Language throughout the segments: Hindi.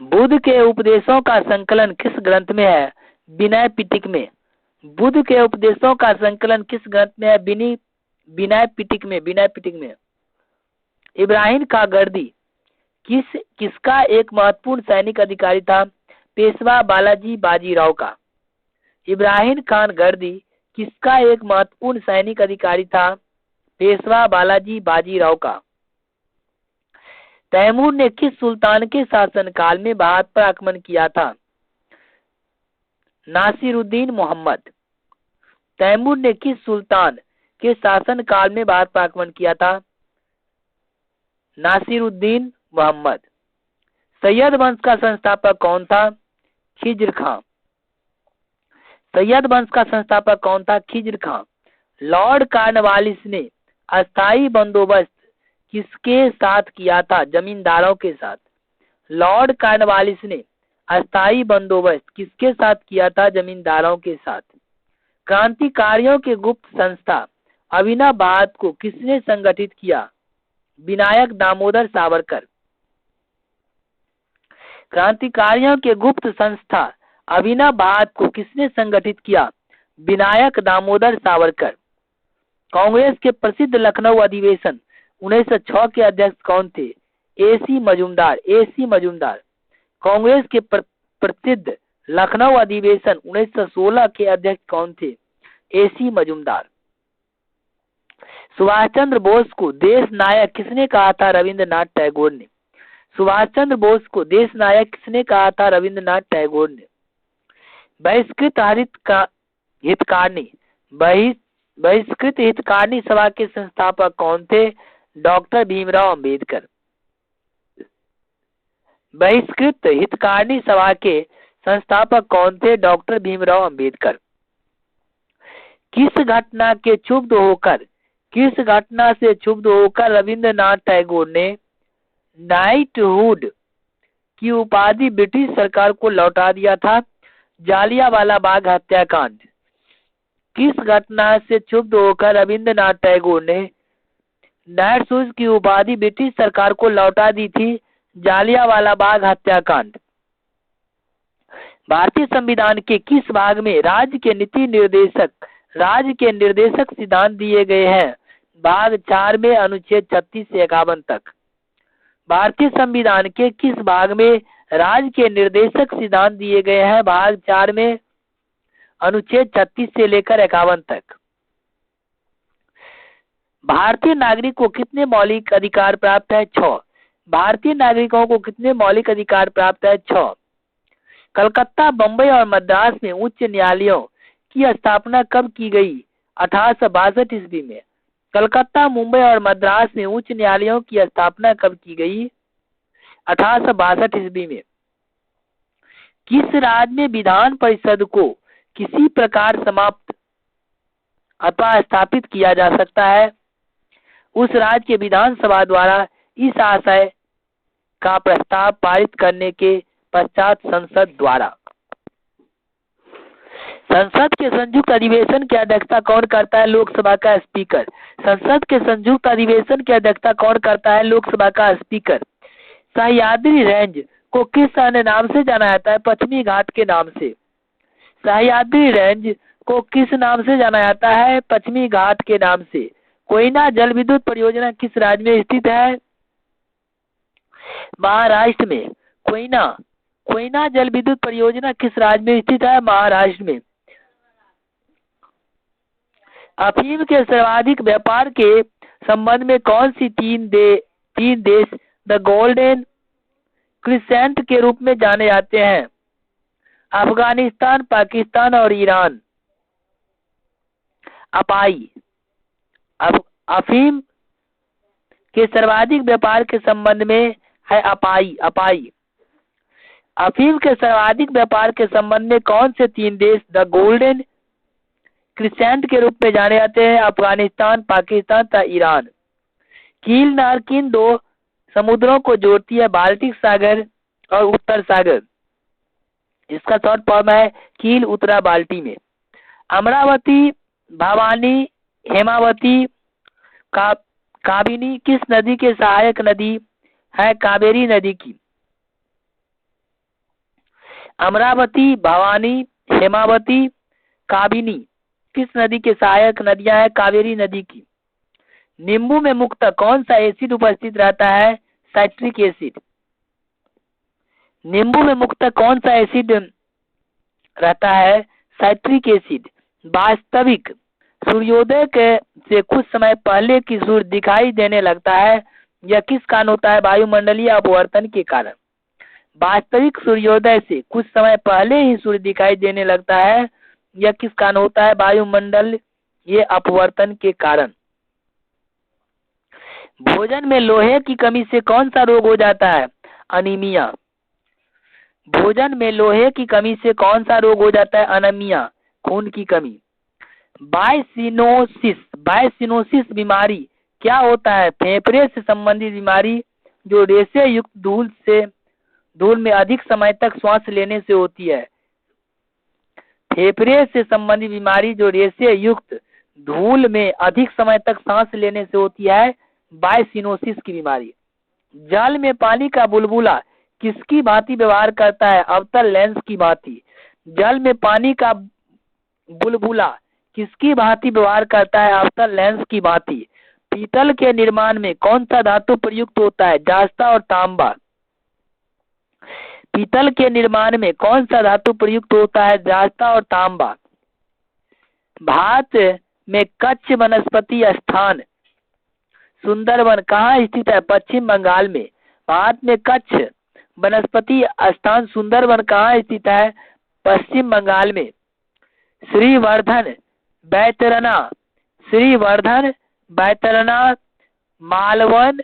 बुद्ध के उपदेशों का संकलन किस ग्रंथ में है? विनय पिटक में। बुद्ध के उपदेशों का संकलन किस ग्रंथ में है? विनय पिटक में। इब्राहिम खां गर्दी किसका एक महत्वपूर्ण सैनिक अधिकारी था? पेशवा बालाजी बाजीराव का। इब्राहिम खान गर्दी किसका एक महत्वपूर्ण सैनिक अधिकारी था? पेशवा बालाजी बाजीराव का। तैमूर ने किस सुल्तान के शासनकाल में भारत पर आक्रमण किया था? नासिरुद्दीन मोहम्मद। तैमूर ने किस सुल्तान के शासनकाल में भारत पर आक्रमण किया था? नासिरुद्दीन मोहम्मद। सैयद वंश का संस्थापक कौन था? खिज्र खां। सैयद वंश का संस्थापक कौन था? खिज्र खां। लॉर्ड कॉर्नवालिस ने अस्थायी बंदोबस्त किसके साथ किया था? जमींदारों के साथ। लॉर्ड कॉर्नवालिस ने अस्थायी बंदोबस्त किसके साथ किया था? जमींदारों के साथ। क्रांतिकारियों के गुप्त संस्था अभिनव भारत को किसने संगठित किया? विनायक दामोदर सावरकर। क्रांतिकारियों के गुप्त संस्था अभिनव भारत को किसने संगठित किया? विनायक दामोदर सावरकर। कांग्रेस के प्रसिद्ध लखनऊ अधिवेशन 1906 के अध्यक्ष कौन थे? एसी मजूमदार। कांग्रेस के प्रसिद्ध लखनऊ अधिवेशन 1916 के अध्यक्ष कौन थे? एसी मजूमदार। सुभाष चंद्र बोस को देश नायक किसने कहा था? रविंद्रनाथ टैगोर ने। सुभाष चंद्र बोस को देश नायक किसने कहा था? रविंद्रनाथ टैगोर ने। बहिष्कृत हितकारिणी सभा के संस्थापक कौन थे? डॉक्टर भीमराव अंबेडकर। बहिष्कृत हितकारिणी सभा के संस्थापक कौन थे? डॉक्टर भीमराव अंबेडकर। किस घटना से क्षुब्ध होकर रविंद्रनाथ टैगोर ने नाइटहुड की उपाधि ब्रिटिश सरकार को लौटा दिया था? जालियांवाला बाग हत्याकांड। किस घटना से क्षुब्ध होकर रविंद्रनाथ टैगोर ने नाइटहुड की उपाधि ब्रिटिश सरकार को लौटा दी थी? जालियांवाला बाग हत्याकांड। भारतीय संविधान के किस भाग में राज्य के निर्देशक सिद्धांत दिए गए हैं? भाग 4 में अनुच्छेद 36 से 51 तक। भारतीय संविधान के किस भाग में राज्य के निर्देशक सिद्धांत दिए गए हैं? भाग 4 में अनुच्छेद 36 से लेकर 51 तक। भारतीय नागरिक को कितने मौलिक अधिकार प्राप्त है? 6। भारतीय नागरिकों को कितने मौलिक अधिकार प्राप्त है? 6। कलकत्ता, बंबई और मद्रास में उच्च न्यायालयों की स्थापना कब की गई? 1862 ईस्वी में। कलकत्ता, मुंबई और मद्रास में उच्च न्यायालयों की स्थापना कब की गई? 1862 ईस्वी में। किस राज्य में विधान परिषद को किसी प्रकार समाप्त अथवा स्थापित किया जा सकता है? उस राज्य के विधानसभा द्वारा इस आशय का प्रस्ताव पारित करने के पश्चात संसद द्वारा। संसद के संयुक्त अधिवेशन की अध्यक्षता कौन करता है? लोकसभा का स्पीकर। संसद के संयुक्त अधिवेशन की अध्यक्षता कौन करता है? लोकसभा का स्पीकर। सह्याद्री रेंज को किस अन्य नाम से जाना जाता है? पश्चिमी घाट के नाम से। सह्याद्री रेंज को किस नाम से जाना जाता है? पश्चिमी घाट के नाम से। कोयना जल विद्युत परियोजना किस राज्य में स्थित है? महाराष्ट्र में। कोयना जल विद्युत परियोजना किस राज्य में स्थित है? महाराष्ट्र में। अफीम के सर्वाधिक व्यापार के संबंध में कौन सी तीन देश द गोल्डन क्रिसेंट के रूप में जाने जाते हैं? अफगानिस्तान, पाकिस्तान और ईरान। अफीम के सर्वाधिक व्यापार के संबंध में है अपाई। अफीम के सर्वाधिक व्यापार के संबंध में कौन से 3 देश द गोल्डन क्रिसेंट के रूप में जाने जाते हैं? अफगानिस्तान, पाकिस्तान तथा ईरान। कील नहर किन 2 समुद्रों को जोड़ती है? बाल्टिक सागर और उत्तर सागर। इसका शॉर्ट फॉर्म है कील उत्तरा बाल्टी में। अमरावती, भवानी, हेमावती, काबिनी किस नदी के सहायक नदी है? कावेरी नदी की। अमरावती, भवानी, हेमावती, काबिनी किस नदी के सहायक नदियां हैं कावेरी नदी की। नींबू में मुख्यतः कौन सा एसिड उपस्थित रहता है साइट्रिक एसिड। नींबू में मुख्यतः कौन सा एसिड रहता है साइट्रिक एसिड। वास्तविक सूर्योदय के से कुछ समय पहले की सूर्य दिखाई देने लगता है, यह किस कारण होता है वायुमंडलीय अपवर्तन के कारण। वास्तविक सूर्योदय से कुछ समय पहले ही सूर्य दिखाई देने लगता है, यह किस कारण होता है वायुमंडल ये अपवर्तन के कारण। भोजन में लोहे की कमी से कौन सा रोग हो जाता है अनीमिया। भोजन में लोहे की कमी से कौन सा रोग हो जाता है अनीमिया खून की कमी। बायसिनोसिस बीमारी क्या होता है फेफड़े से संबंधित बीमारी जो रेशे युक्त धूल में अधिक समय तक श्वास लेने से होती है। फेफड़े से संबंधित बीमारी जो रेशे युक्त धूल में अधिक समय तक सांस लेने से होती है बायसिनोसिस की बीमारी। जल में पानी का बुलबुला किसकी भांति व्यवहार करता है अवतल लेंस की भांति। जल में पानी का बुलबुला किसकी भांति व्यवहार करता है अवतल लेंस की भांति। पीतल के निर्माण में कौन सा धातु प्रयुक्त होता है जास्ता और तांबा। पीतल के निर्माण में कौन सा धातु प्रयुक्त होता है जास्ता और तांबा। भारत में कच्छ वनस्पति स्थान सुंदरवन कहाँ स्थित है पश्चिम बंगाल में। भारत में कच्छ वनस्पति स्थान सुंदरवन कहाँ स्थित है पश्चिम बंगाल में। श्रीवर्धन, बैतरना, मालवन,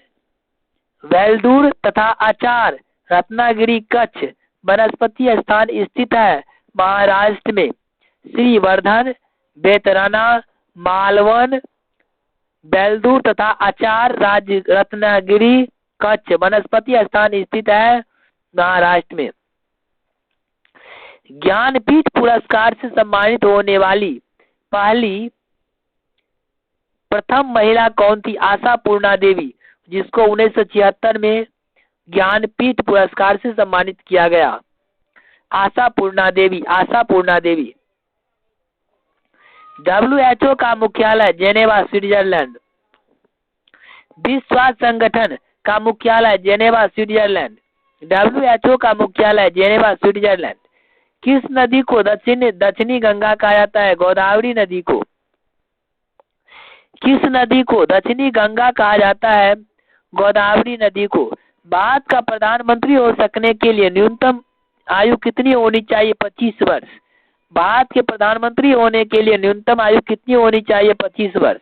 वेल्दूर तथा आचार रत्नागिरी कच्छ वनस्पति स्थान स्थित है महाराष्ट्र में। श्रीवर्धन, बेतरना, मालवन, बेलदूर तथा आचार राज्य रत्नागिरी कच्छ वनस्पति स्थान स्थित है महाराष्ट्र में। ज्ञानपीठ पुरस्कार से सम्मानित होने वाली प्रथम महिला कौन थी आशापूर्णा देवी, जिसको 1976 में ज्ञानपीठ पुरस्कार से सम्मानित किया गया। आशापूर्णा देवी। WHO का मुख्यालय जेनेवा स्विट्जरलैंड। विश्व स्वास्थ्य संगठन का मुख्यालय जेनेवा स्विट्जरलैंड। WHO का मुख्यालय जेनेवा स्विट्जरलैंड। किस नदी को दक्षिणी गंगा कहा जाता है गोदावरी नदी को। किस नदी को दक्षिणी गंगा कहा जाता है गोदावरी नदी को। भारत का प्रधानमंत्री हो सकने के लिए न्यूनतम आयु कितनी होनी चाहिए 25 वर्ष। भारत के प्रधानमंत्री होने के लिए न्यूनतम आयु कितनी होनी चाहिए 25 वर्ष।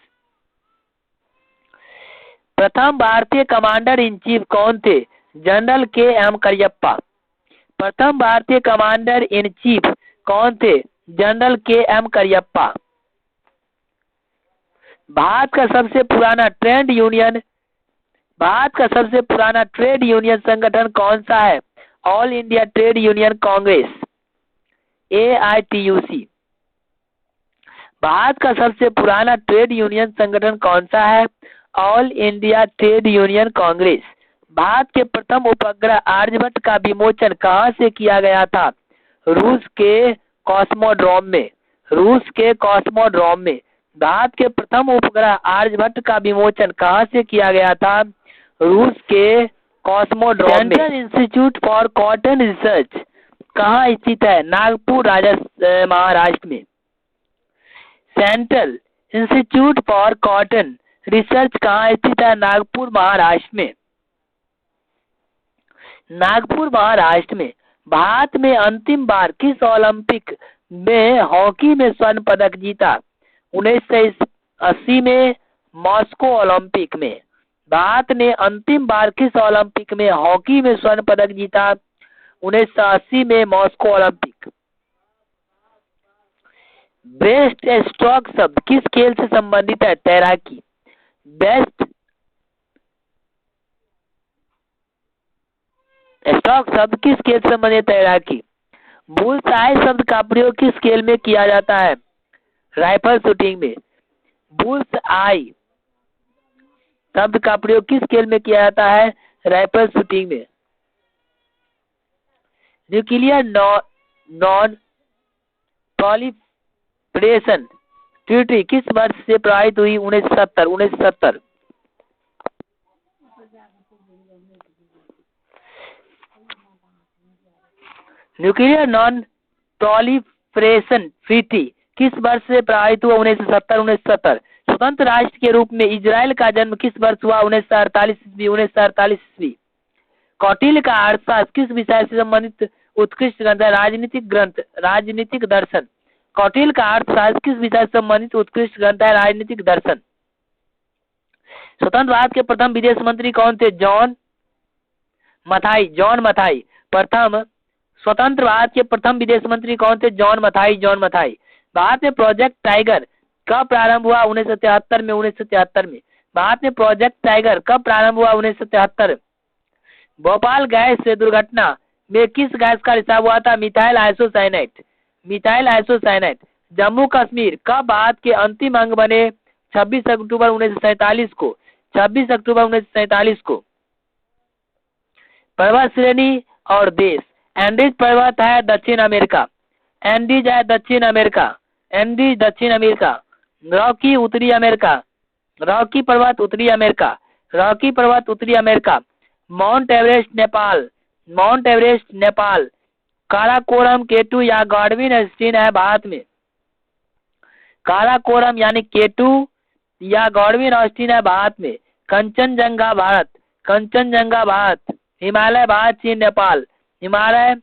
प्रथम भारतीय कमांडर इन चीफ कौन थे जनरल KM करियप्पा। प्रथम भारतीय कमांडर इन चीफ कौन थे जनरल KM करियप्पा। भारत का सबसे पुराना ट्रेड यूनियन संगठन कौन सा है all India trade union Congress AITUC। Bharat का सबसे पुराना ट्रेड यूनियन संगठन कौन सा है all India trade union Congress. Bharat के प्रथम उपग्रह आर्यभट्ट का विमोचन कहाँ से किया गया था रूस के कॉस्मोड्रोम में। भारत के प्रथम उपग्रह आर्यभट्ट का विमोचन कहाँ से किया गया था रूस के कॉस्मोड्रोम में। Central institute for cotton research कहाँ स्थित है नागपुर महाराष्ट्र में। Central institute for cotton research कहाँ स्थित है नागपुर महाराष्ट्र में। भारत में अंतिम बार किस ओलंपिक में हॉकी में स्वर्ण पदक जीता 1980 में मॉस्को ओलंपिक में। भारत ने अंतिम बार किस ओलंपिक में हॉकी में स्वर्ण पदक जीता 1980 में मॉस्को ओलंपिक। ब्रेस्ट स्ट्रोक शब्द किस खेल से संबंधित है तैराकी। बेस्ट स्ट्रोक शब्द किस खेल से संबंधित तैराकी। बुल्सआई शब्द का प्रयोग किस खेल में किया जाता है राइफल शूटिंग में। बुल्सआई शब्द का प्रयोग किस खेल में किया जाता है राइफल शूटिंग में। नॉन प्रोलिफरेशन ट्रीटी किस वर्ष से प्रभावित हुई? 1970। न्यूक्लियर नॉन प्रोलिफरेशन ट्रीटी किस वर्ष से प्रभावित हुआ? 1970। स्वतंत्र राष्ट्र के रूप में इजराइल का जन्म किस वर्ष हुआ? 1948 ईस्वी। 1948 ईस्वी। कौटिल्य का अर्थशास्त्र किस विषय से संबंधित उत्कृष्ट ग्रंथ है? राजनीतिक ग्रंथ, राजनीतिक दर्शन। कौटिल्य का अर्थशास्त्र किस विषय से संबंधित उत्कृष्ट ग्रंथ है? राजनीतिक दर्शन। स्वतंत्र भारत के प्रथम विदेश मंत्री कौन थे? जॉन मथाई। जॉन मथाई। प्रथम स्वतंत्र भारत के प्रथम विदेश मंत्री कौन थे? जॉन मथाई। जॉन मथाई। भारत में प्रोजेक्ट टाइगर कब प्रारंभ हुआ? 1973 में। 1973 में। भारत में प्रोजेक्ट टाइगर कब प्रारंभ हुआ? 1973। भोपाल गैस से दुर्घटना में किस गैस का रिसाव हुआ था? Methyl isocyanate. Methyl isocyanate. Jammu Kashmir कब भारत के अंतिम अंग बने? 26 अक्टूबर 1947 को। 26 अक्टूबर 1947 को। पर्वत श्रेणी और देश। एंडीज पर्वत है दक्षिण अमेरिका। एंडीज है दक्षिण अमेरिका। एंडीज दक्षिण अमेरिका। रॉकी उत्तरी अमेरिका। रॉकी पर्वत उत्तरी अमेरिका। रॉकी पर्वत उत्तरी America. Mount Everest Nepal. Mount Everest Nepal. Karakoram K two या गॉडविन ऑस्टिन है भारत में। काराकोरम यानी केटू या गॉडविन ऑस्टिन है भारत में। कंचनजंगा भारत। कंचनजंगा भारत। हिमालय भारत चीन नेपाल। हिमालय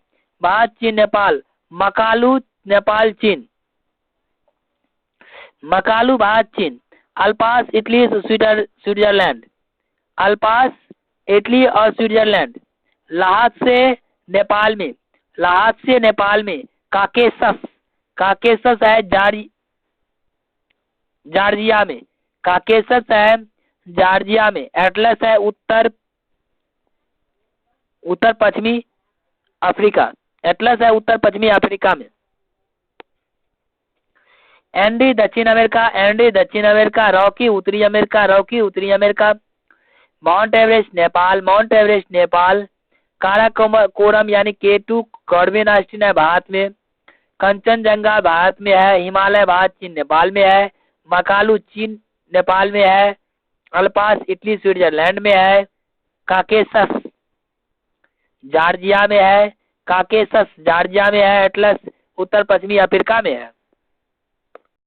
भारत चीन नेपाल। मकालू नेपाल चीन। मकालू भारत चीन। अल्पास इटली स्विट्जरलैंड। अल्पास इटली और स्विट्जरलैंड। लहासे नेपाल में। लहासे नेपाल में। काकेशस। काकेशस है जॉर्जिया में। काकेशस है जॉर्जिया में। एटलस है उत्तर पश्चिमी अफ्रीका। एटलस है उत्तर पश्चिमी अफ्रीका में। एंडी दक्षिण अमेरिका। एंडी दक्षिण अमेरिका। रॉकी उत्तरी अमेरिका। रॉकी उत्तरी America. Mount Everest Nepal. Mount Everest Nepal. Karakoram यानी केटू गॉडविन ऑस्टिन है भारत में। कंचनजंगा भारत में है। हिमालय भारत चीन नेपाल में है। मकालू चीन नेपाल में है। अल्पास इटली स्विट्जरलैंड में है। काकेशस जॉर्जिया में है। काकेशस जॉर्जिया में है। एटलस उत्तर पश्चिमी अफ्रीका में है।